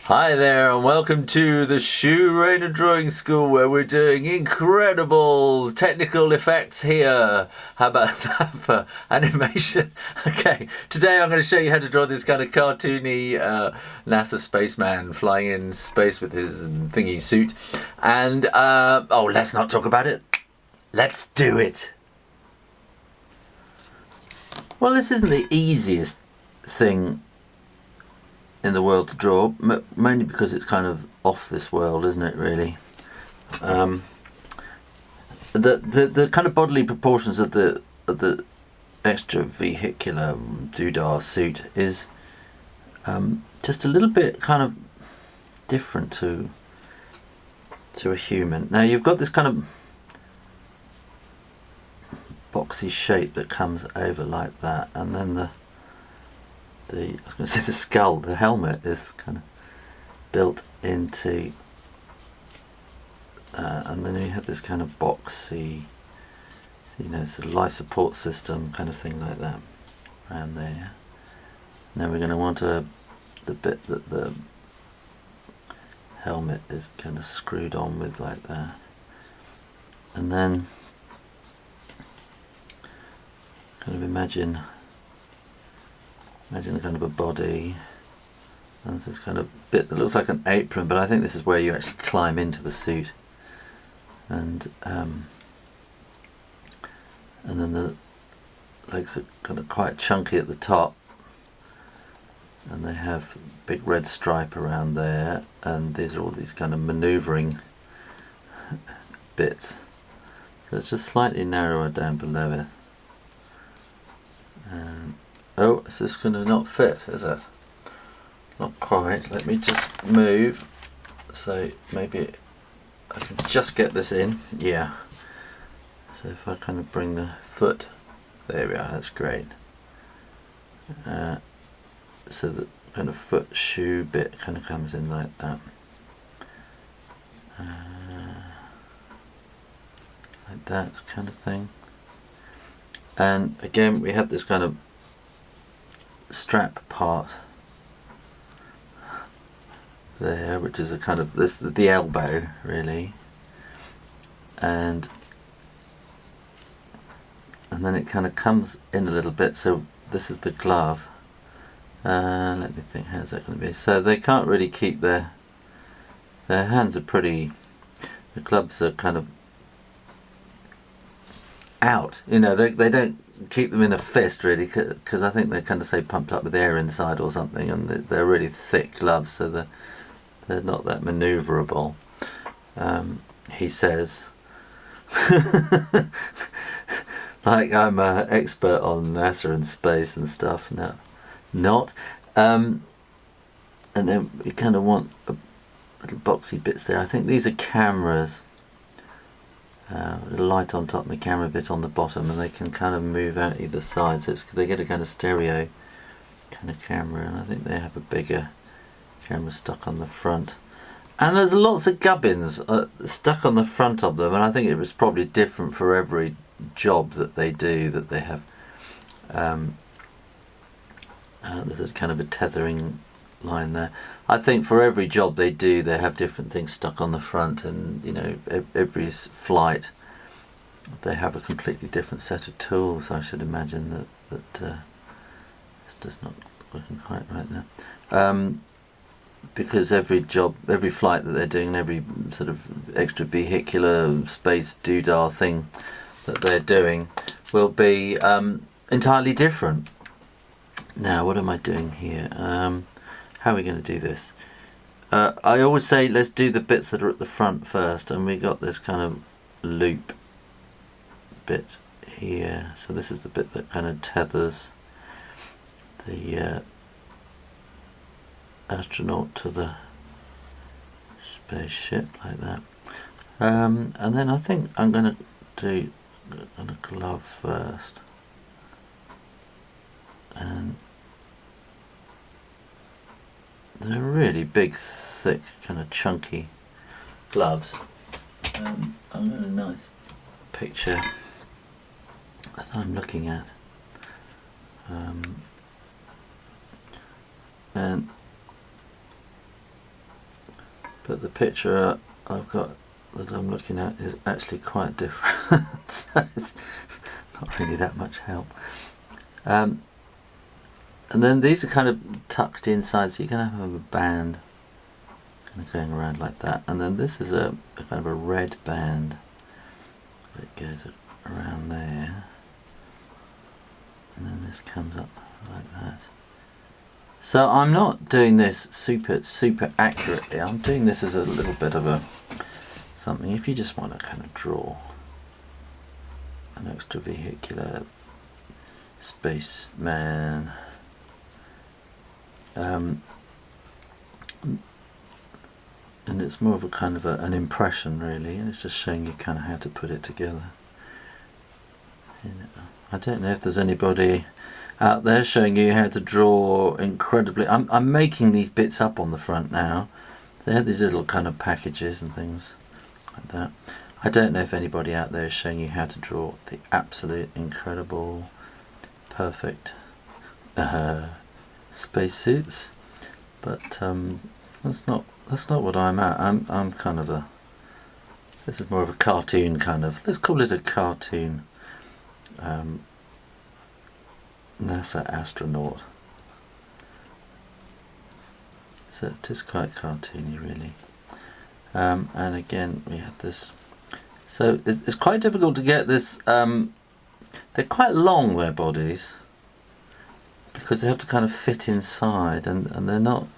Hi there and welcome to the Shoe Rainer Drawing School, where we're doing incredible technical effects here. How about that for animation? Okay, today I'm going to show you how to draw this kind of cartoony NASA spaceman flying in space with his thingy suit. And, let's not talk about it. Let's do it. Well, this isn't the easiest thing in the world to draw, mainly because it's kind of off this world, isn't it, really? The kind of bodily proportions of the extravehicular doodah suit is just a little bit kind of different to a human. Now you've got this kind of boxy shape that comes over like that, and then I was going to say the skull, the helmet is kind of built into, and then you have this kind of boxy, sort of life support system kind of thing like that around there. Now we're going to want the bit that the helmet is kind of screwed on with like that, and then kind of imagine a kind of a body, and this kind of bit that looks like an apron, but I think this is where you actually climb into the suit, and then the legs are kind of quite chunky at the top, and they have a big red stripe around there, and these are all these kind of manoeuvring bits, so it's just slightly narrower down below it. And oh, is this going to not fit, is it? Not quite. Let me just move, so maybe I can just get this in. Yeah. So if I kind of bring the foot, there we are, that's great. So the kind of foot shoe bit kind of comes in like that. Like that kind of thing. And again, we have this kind of strap part there, which is a kind of the elbow really, and then it kind of comes in a little bit, so this is the glove. Let me think, how's that going to be? So they can't really keep their hands are pretty, the gloves are kind of out, they don't keep them in a fist really, because I think they kind of say pumped up with air inside or something, and they're really thick gloves, so they're not that manoeuvrable, he says. Like I'm an expert on NASA and space and stuff. No, not. And then we kind of want little boxy bits there. I think these are cameras. A light on top and the camera bit on the bottom, and they can kind of move out either side, so they get a kind of stereo kind of camera, and I think they have a bigger camera stuck on the front, and there's lots of gubbins stuck on the front of them, and I think it was probably different for every job that they do, that they have there's a kind of a tethering line there. I think for every job they do, they have different things stuck on the front, and every flight they have a completely different set of tools. I should imagine that it's just not working quite right there, because every flight that they're doing, and every sort of extravehicular space doodah thing that they're doing will be entirely different. Now, what am I doing here? How are we going to do this? I always say let's do the bits that are at the front first, and we got this kind of loop bit here. So this is the bit that kind of tethers the astronaut to the spaceship like that. And then I think I'm going to do a glove first, and they're really big, thick, kind of chunky gloves. I've got a nice picture that I'm looking at, and but the picture I've got that I'm looking at is actually quite different. So it's not really that much help. And then these are kind of tucked inside, so you're going to have a band kind of going around like that. And then this is a kind of a red band that goes around there. And then this comes up like that. So I'm not doing this super accurately. I'm doing this as a little bit of a something. If you just want to kind of draw an extravehicular spaceman, and it's more of a kind of an impression really, and it's just showing you kind of how to put it together. I don't know if there's anybody out there showing you how to draw incredibly. I'm making these bits up on the front now. They had these little kind of packages and things like that. I don't know if anybody out there is showing you how to draw the absolute incredible, perfect spacesuits, but that's not what I'm at. I'm kind of this is more of a cartoon kind of. Let's call it a cartoon. NASA astronaut. So it is quite cartoony really. And again we had this. So it's quite difficult to get this. They're quite long, their bodies, because they have to kind of fit inside, and they're not.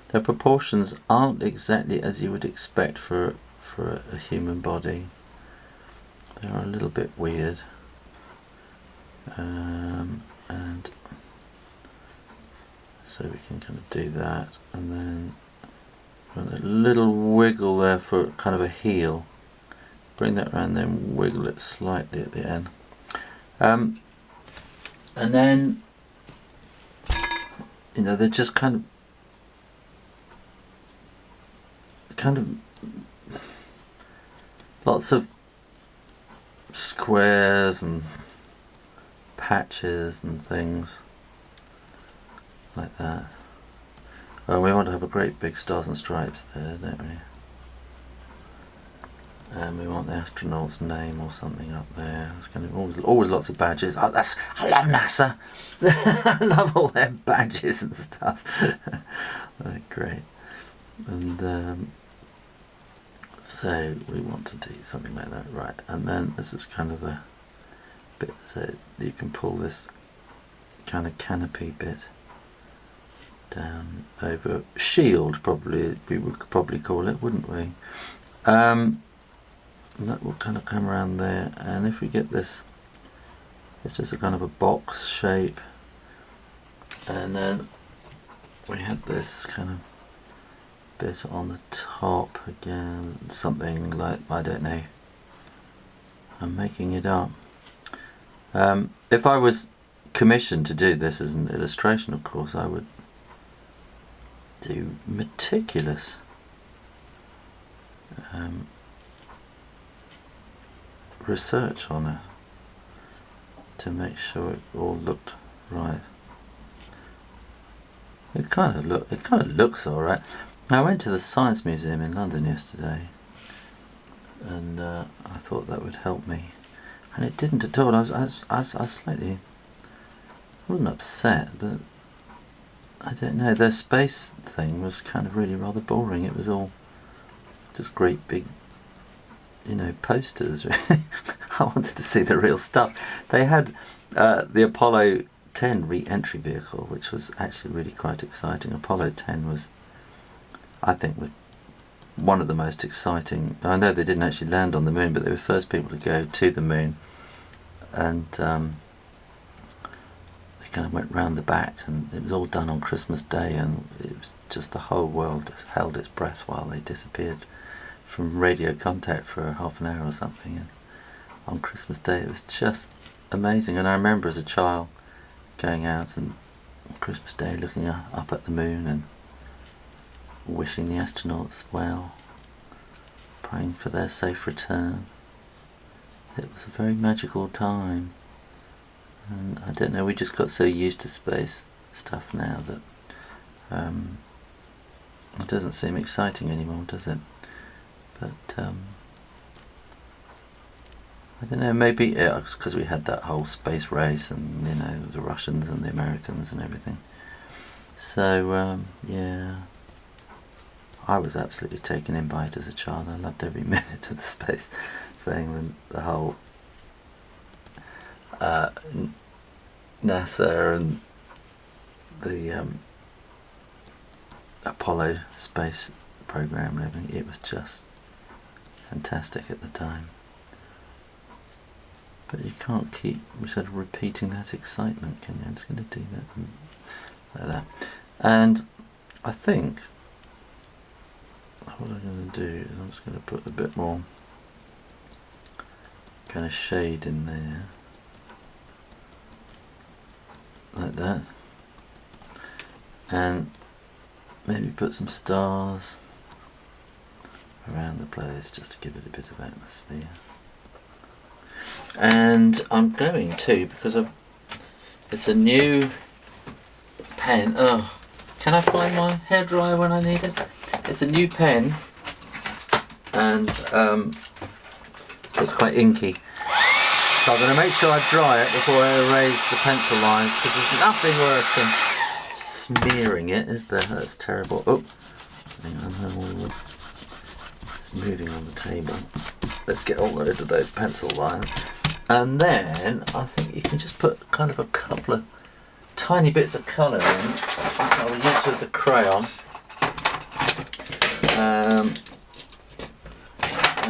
Their proportions aren't exactly as you would expect for a human body. They are a little bit weird. And so we can kind of do that, and then a little wiggle there for kind of a heel. Bring that around, then wiggle it slightly at the end. And then, you know, they're just kind of lots of squares and patches and things like that. Oh, we want to have a great big stars and stripes there, don't we? And we want the astronaut's name or something up there. It's going to be always lots of badges. Oh, I love NASA. I love all their badges and stuff. They're great. And so we want to do something like that, right? And then this is kind of the bit, so you can pull this kind of canopy bit down over shield, probably we would probably call it, wouldn't we? That will kind of come around there, and if we get this, it's just a kind of a box shape, and then we have this kind of bit on the top again, something like, I don't know, I'm making it up. If I was commissioned to do this as an illustration, of course I would do meticulous research on it to make sure it all looked right. It kind of looks all right. I went to the Science Museum in London yesterday, and I thought that would help me, and it didn't at all. I was slightly, I wasn't upset, but I don't know. Their space thing was kind of really rather boring. It was all just great big, you know, posters. Really. I wanted to see the real stuff. They had the Apollo 10 re-entry vehicle, which was actually really quite exciting. Apollo 10 was, I think, one of the most exciting. I know they didn't actually land on the moon, but they were the first people to go to the moon, and they kind of went round the back, and it was all done on Christmas Day, and it was just the whole world just held its breath while they disappeared from radio contact for half an hour or something. And on Christmas Day it was just amazing. And I remember as a child going out and on Christmas Day looking up at the moon and wishing the astronauts well, praying for their safe return. It was a very magical time, and I don't know, we just got so used to space stuff now that It doesn't seem exciting anymore, does it? But I don't know, maybe it's because we had that whole space race and, you know, the Russians and the Americans and everything. So, yeah, I was absolutely taken in by it as a child. I loved every minute of the space thing, the whole NASA and the Apollo space program and everything. It was just fantastic at the time. But you can't keep sort of repeating that excitement, can you? I'm just going to do that like that. And I think what I'm going to do is I'm just going to put a bit more kind of shade in there, like that, and maybe put some stars around the place just to give it a bit of atmosphere. And I'm going to, because it's a new pen. Oh, can I find my hairdryer when I need it? It's a new pen, and so it's quite inky. So I'm going to make sure I dry it before I erase the pencil lines, because there's nothing worse than smearing it, is there? That's terrible. Oh, hang on, it's moving on the table. Let's get all rid of those pencil lines. And then I think you can just put kind of a couple of tiny bits of colour in. I'll use with the crayon. And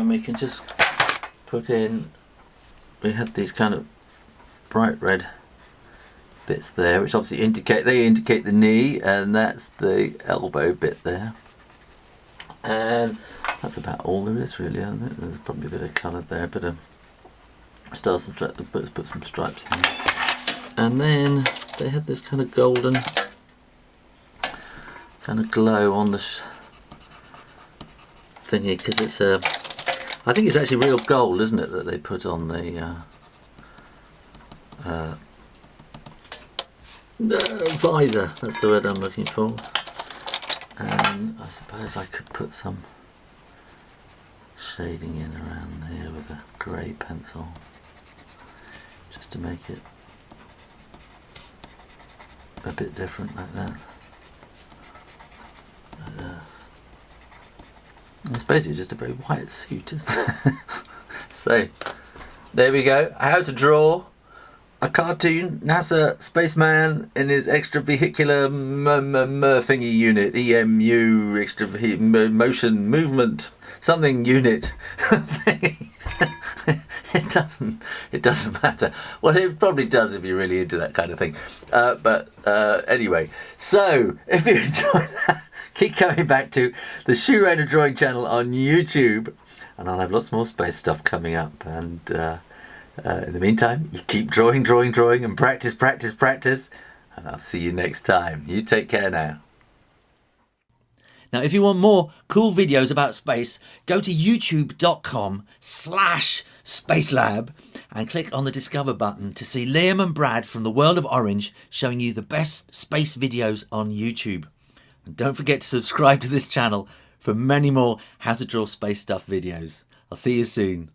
we can just put in, we had these kind of bright red bits there, which obviously indicate the knee, and that's the elbow bit there. And that's about all there is really. I think there's probably a bit of colour there, but stars and stripes, put some stripes in. And then they had this kind of golden kind of glow on the thingy, because it's I think it's actually real gold, isn't it, that they put on the visor. That's the word I'm looking for. And I suppose I could put some shading in around there with a grey pencil, just to make it a bit different, like that. It's basically just a very white suit, isn't it? So there we go. How to draw a cartoon NASA spaceman in his extravehicular thingy unit, EMU, motion movement something unit. It doesn't matter. Well, it probably does if you're really into that kind of thing. But anyway, so if you enjoyed that, keep coming back to the Shoe Rainer Drawing channel on YouTube, and I'll have lots more space stuff coming up. And in the meantime, you keep drawing, and practice, and I'll see you next time. You take care now. Now, if you want more cool videos about space, go to youtube.com/spacelab and click on the Discover button to see Liam and Brad from the World of Orange showing you the best space videos on YouTube. And don't forget to subscribe to this channel for many more how to draw space stuff videos. I'll see you soon.